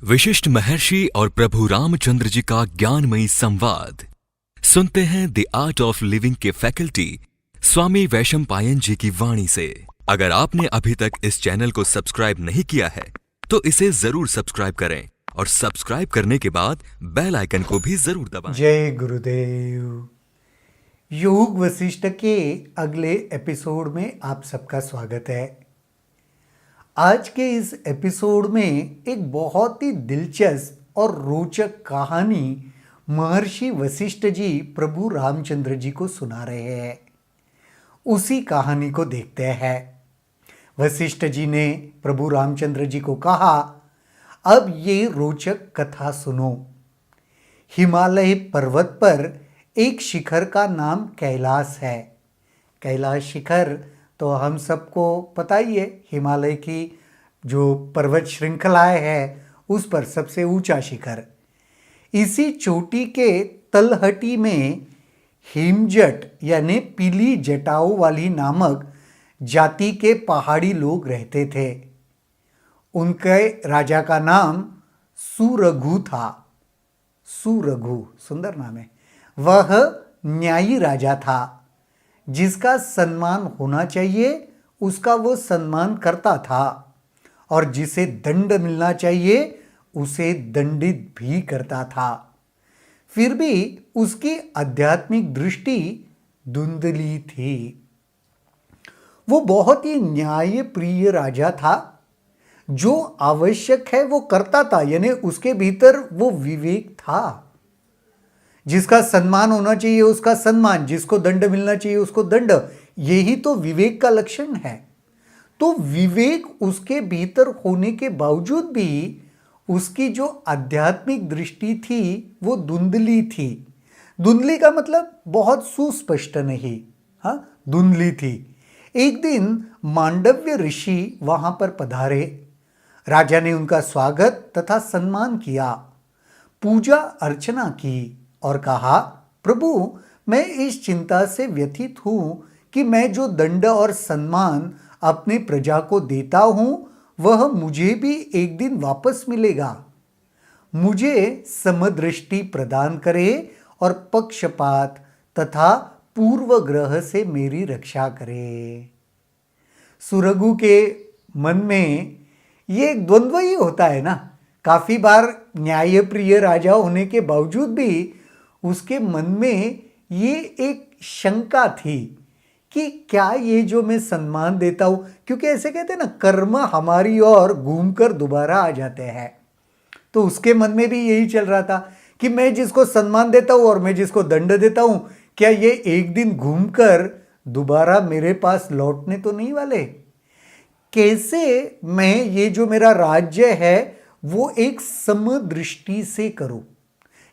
विशिष्ट महर्षि और प्रभु रामचंद्र जी का ज्ञानमयी संवाद सुनते हैं द आर्ट ऑफ लिविंग के फैकल्टी स्वामी वैशंपायन जी की वाणी से। अगर आपने अभी तक इस चैनल को सब्सक्राइब नहीं किया है तो इसे जरूर सब्सक्राइब करें और सब्सक्राइब करने के बाद बेल आइकन को भी जरूर दबाएं। जय गुरुदेव। योग वशिष्ठ के अगले एपिसोड में आप सबका स्वागत है। आज के इस एपिसोड में एक बहुत ही दिलचस्प और रोचक कहानी महर्षि वशिष्ठ जी प्रभु रामचंद्र जी को सुना रहे हैं। उसी कहानी को देखते हैं। वशिष्ठ जी ने प्रभु रामचंद्र जी को कहा, अब ये रोचक कथा सुनो। हिमालय पर्वत पर एक शिखर का नाम कैलाश है। कैलाश शिखर तो हम सबको पता ही है, हिमालय की जो पर्वत श्रृंखलाएं है उस पर सबसे ऊंचा शिखर। इसी चोटी के तलहटी में हेमजट यानी पीली जटाओं वाली नामक जाति के पहाड़ी लोग रहते थे। उनके राजा का नाम सुरघु था। सुरघु सुंदर नाम है। वह न्यायी राजा था। जिसका सम्मान होना चाहिए उसका वो सम्मान करता था और जिसे दंड मिलना चाहिए उसे दंडित भी करता था। फिर भी उसकी आध्यात्मिक दृष्टि धुंधली थी। वो बहुत ही न्याय प्रिय राजा था। जो आवश्यक है वो करता था, यानी उसके भीतर वो विवेक था। जिसका सम्मान होना चाहिए उसका सम्मान, जिसको दंड मिलना चाहिए उसको दंड, यही तो विवेक का लक्षण है। तो विवेक उसके भीतर होने के बावजूद भी उसकी जो आध्यात्मिक दृष्टि थी वो धुंधली थी। धुंधली का मतलब बहुत सुस्पष्ट नहीं, हाँ, धुंधली थी। एक दिन मांडव्य ऋषि वहां पर पधारे। राजा ने उनका स्वागत तथा सम्मान किया, पूजा अर्चना की और कहा, प्रभु मैं इस चिंता से व्यथित हूं कि मैं जो दंड और सम्मान अपने प्रजा को देता हूं वह मुझे भी एक दिन वापस मिलेगा। मुझे समदृष्टि प्रदान करे और पक्षपात तथा पूर्वग्रह से मेरी रक्षा करे। सुरघु के मन में ये एक द्वंद्व ही होता है ना। काफी बार न्यायप्रिय राजा होने के बावजूद भी उसके मन में ये एक शंका थी कि क्या ये जो मैं सम्मान देता हूं, क्योंकि ऐसे कहते हैं ना, कर्म हमारी ओर घूमकर दोबारा आ जाते हैं। तो उसके मन में भी यही चल रहा था कि मैं जिसको सम्मान देता हूं और मैं जिसको दंड देता हूं, क्या ये एक दिन घूमकर दोबारा मेरे पास लौटने तो नहीं वाले। कैसे मैं ये जो मेरा राज्य है वो एक समदृष्टि से करूं,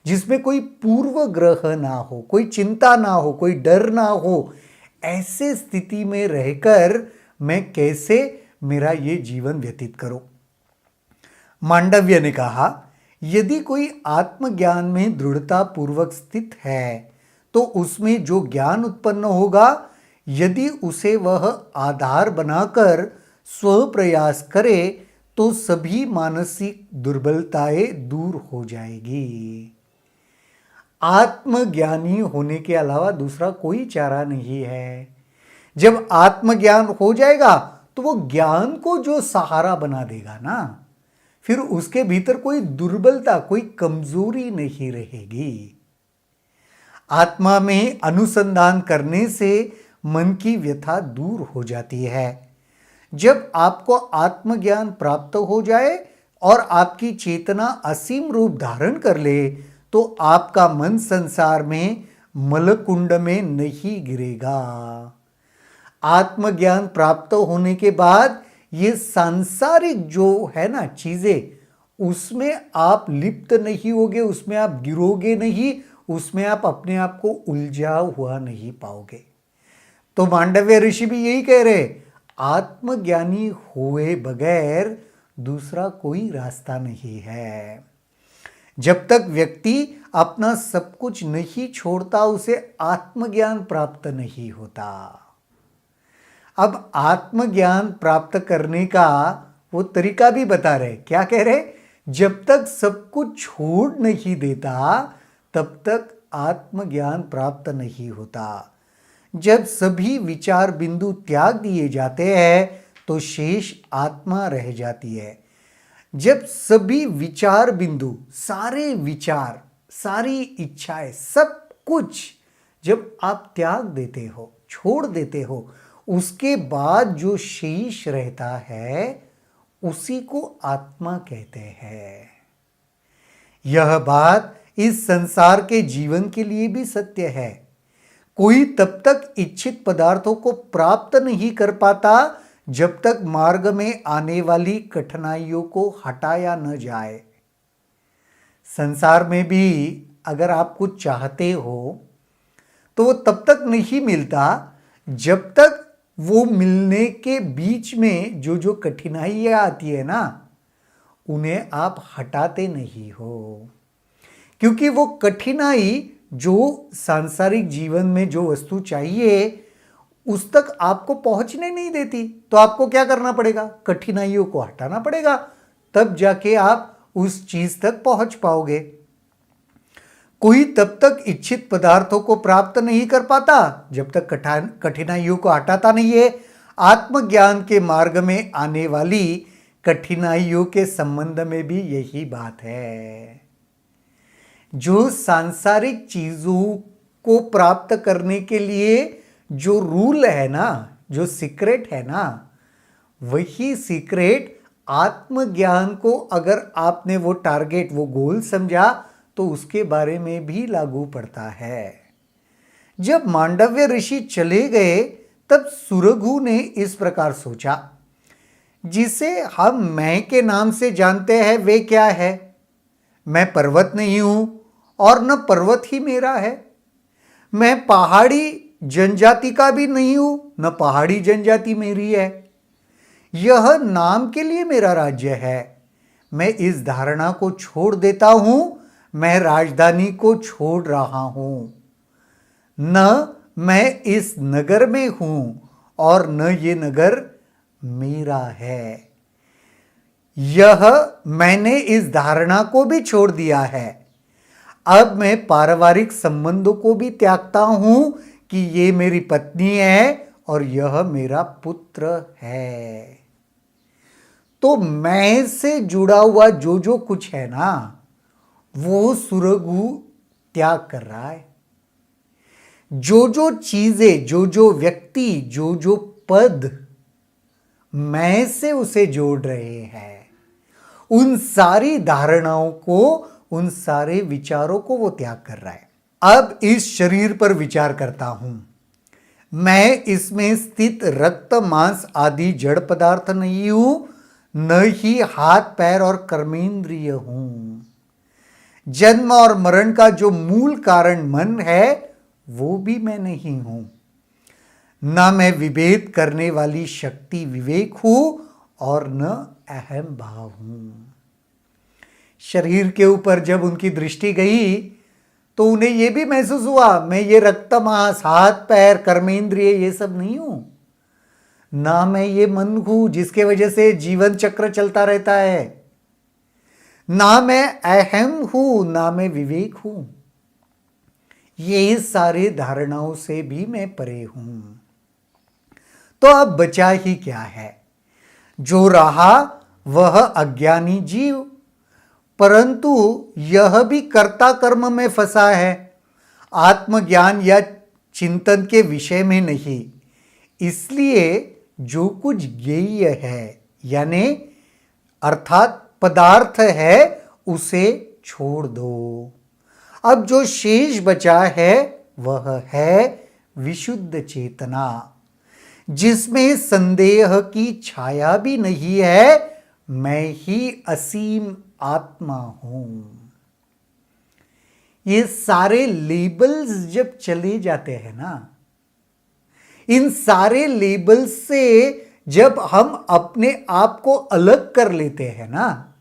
जिसमें कोई पूर्वग्रह ना हो, कोई चिंता ना हो, कोई डर ना हो। ऐसे स्थिति में रहकर मैं कैसे मेरा ये जीवन व्यतीत करूं। मांडव्य ने कहा, यदि कोई आत्मज्ञान में दृढ़ता पूर्वक स्थित है तो उसमें जो ज्ञान उत्पन्न होगा, यदि उसे वह आधार बनाकर स्वप्रयास करे तो सभी मानसिक दुर्बलताएं दूर हो जाएगी। आत्मज्ञानी होने के अलावा दूसरा कोई चारा नहीं है। जब आत्मज्ञान हो जाएगा तो वो ज्ञान को जो सहारा बना देगा ना, फिर उसके भीतर कोई दुर्बलता, कोई कमजोरी नहीं रहेगी। आत्मा में अनुसंधान करने से मन की व्यथा दूर हो जाती है। जब आपको आत्मज्ञान प्राप्त हो जाए और आपकी चेतना असीम रूप धारण कर ले तो आपका मन संसार में मलकुंड में नहीं गिरेगा। आत्मज्ञान प्राप्त होने के बाद ये सांसारिक जो है ना चीजें, उसमें आप लिप्त नहीं होगे, उसमें आप गिरोगे नहीं, उसमें आप अपने आप को उलझा हुआ नहीं पाओगे। तो मांडव्य ऋषि भी यही कह रहे, आत्मज्ञानी हुए बगैर दूसरा कोई रास्ता नहीं है। जब तक व्यक्ति अपना सब कुछ नहीं छोड़ता उसे आत्मज्ञान प्राप्त नहीं होता। अब आत्मज्ञान प्राप्त करने का वो तरीका भी बता रहे। क्या कह रहे जब तक सब कुछ छोड़ नहीं देता तब तक आत्मज्ञान प्राप्त नहीं होता। जब सभी विचार बिंदु त्याग दिए जाते हैं तो शेष आत्मा रह जाती है। जब सभी विचार बिंदु, सारे विचार, सारी इच्छाएं, सब कुछ जब आप त्याग देते हो, छोड़ देते हो, उसके बाद जो शेष रहता है उसी को आत्मा कहते हैं। यह बात इस संसार के जीवन के लिए भी सत्य है। कोई तब तक इच्छित पदार्थों को प्राप्त नहीं कर पाता जब तक मार्ग में आने वाली कठिनाइयों को हटाया न जाए। संसार में भी अगर आप कुछ चाहते हो तो वो तब तक नहीं मिलता जब तक वो मिलने के बीच में जो जो कठिनाइयाँ आती है ना, उन्हें आप हटाते नहीं हो। क्योंकि वो कठिनाई जो सांसारिक जीवन में जो वस्तु चाहिए उस तक आपको पहुंचने नहीं देती, तो आपको क्या करना पड़ेगा? कठिनाइयों को हटाना पड़ेगा, तब जाके आप उस चीज तक पहुंच पाओगे। कोई तब तक इच्छित पदार्थों को प्राप्त नहीं कर पाता जब तक कठिनाइयों को हटाता नहीं है। आत्मज्ञान के मार्ग में आने वाली कठिनाइयों के संबंध में भी यही बात है। जो सांसारिक चीजों को प्राप्त करने के लिए जो रूल है ना, जो सीक्रेट है ना, वही सीक्रेट आत्मज्ञान को अगर आपने वो टारगेट, वो गोल समझा तो उसके बारे में भी लागू पड़ता है। जब मांडव्य ऋषि चले गए तब सुरघु ने इस प्रकार सोचा, जिसे हम मैं के नाम से जानते हैं वे क्या है? मैं पर्वत नहीं हूं और न पर्वत ही मेरा है। मैं पहाड़ी जनजाति का भी नहीं हूं, न पहाड़ी जनजाति मेरी है। यह नाम के लिए मेरा राज्य है। मैं इस धारणा को छोड़ देता हूं, मैं राजधानी को छोड़ रहा हूं। न मैं इस नगर में हूं और न ये नगर मेरा है। यह मैंने इस धारणा को भी छोड़ दिया है। अब मैं पारिवारिक संबंधों को भी त्यागता हूं कि ये मेरी पत्नी है और यह मेरा पुत्र है। तो मैं से जुड़ा हुआ जो जो कुछ है ना, वो सुरघु त्याग कर रहा है। जो जो चीजें, जो जो व्यक्ति, जो जो पद मैं से उसे जोड़ रहे हैं, उन सारी धारणाओं को, उन सारे विचारों को वो त्याग कर रहा है। अब इस शरीर पर विचार करता हूं। मैं इसमें स्थित रक्त मांस आदि जड़ पदार्थ नहीं हूं, न ही हाथ पैर और कर्मेंद्रिय हूं। जन्म और मरण का जो मूल कारण मन है वो भी मैं नहीं हूं। न मैं विभेद करने वाली शक्ति विवेक हूं और न अहम भाव हूं। शरीर के ऊपर जब उनकी दृष्टि गई तो उन्हें यह भी महसूस हुआ, मैं ये रक्त मांस, हाथ पैर, कर्मेंद्रिय ये सब नहीं हूं। ना मैं ये मन हूं जिसके वजह से जीवन चक्र चलता रहता है। ना मैं अहम हूं, ना मैं विवेक हूं। ये सारे धारणाओं से भी मैं परे हूं। तो अब बचा ही क्या है? जो रहा वह अज्ञानी जीव, परंतु यह भी कर्ता कर्म में फंसा है, आत्मज्ञान या चिंतन के विषय में नहीं। इसलिए जो कुछ ज्ञेय है यानी अर्थात पदार्थ है उसे छोड़ दो। अब जो शेष बचा है वह है विशुद्ध चेतना, जिसमें संदेह की छाया भी नहीं है। मैं ही असीम आत्मा हूं। ये सारे लेबल्स जब चले जाते हैं ना, इन सारे लेबल्स से जब हम अपने आप को अलग कर लेते हैं ना,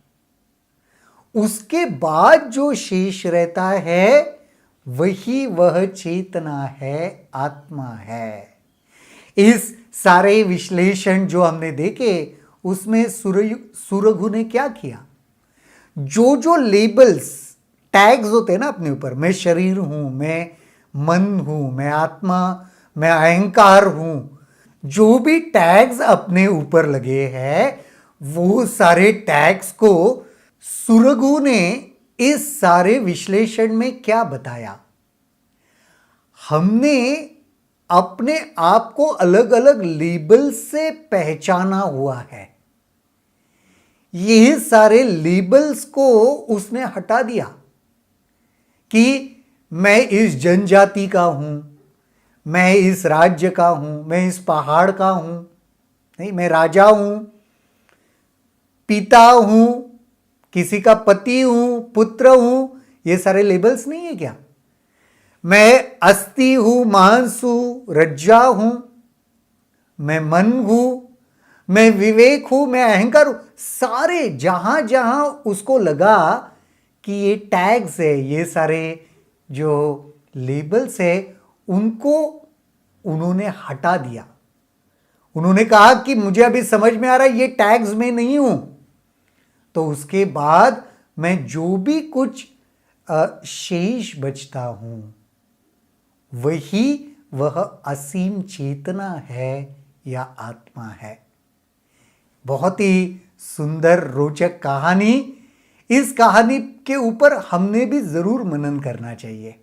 उसके बाद जो शेष रहता है वही वह चेतना है, आत्मा है। इस सारे विश्लेषण जो हमने देखे उसमें सुरघु ने क्या किया? जो जो लेबल्स टैग्स होते हैं ना अपने ऊपर, मैं शरीर हूं, मैं मन हूं, मैं आत्मा, मैं अहंकार हूं, जो भी टैग्स अपने ऊपर लगे हैं वो सारे टैग्स को सुरगु ने इस सारे विश्लेषण में क्या बताया, हमने अपने आप को अलग अलग लेबल से पहचाना हुआ है। ये सारे लेबल्स को उसने हटा दिया कि मैं इस जनजाति का हूं, मैं इस राज्य का हूं, मैं इस पहाड़ का हूं, नहीं, मैं राजा हूं, पिता हूं, किसी का पति हूं, पुत्र हूं, ये सारे लेबल्स नहीं है क्या? मैं अस्थि हूं, मांस हूं, रज्जा हूं, मैं मन हूं, मैं विवेक हूं, मैं अहंकार हूं। सारे जहां जहां उसको लगा कि ये टैग्स है, ये सारे जो लेबल्स है, उनको उन्होंने हटा दिया। उन्होंने कहा कि मुझे अभी समझ में आ रहा है ये टैग्स में नहीं हूं। तो उसके बाद मैं जो भी कुछ शेष बचता हूं वही वह असीम चेतना है या आत्मा है। बहुत ही सुंदर रोचक कहानी। इस कहानी के ऊपर हमने भी जरूर मनन करना चाहिए।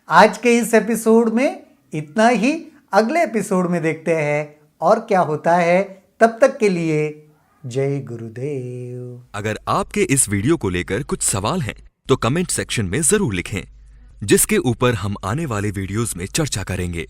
आज के इस एपिसोड में इतना ही। अगले एपिसोड में देखते हैं और क्या होता है। तब तक के लिए जय गुरुदेव। अगर आपके इस वीडियो को लेकर कुछ सवाल हैं तो कमेंट सेक्शन में जरूर लिखें, जिसके ऊपर हम आने वाले वीडियोस में चर्चा करेंगे।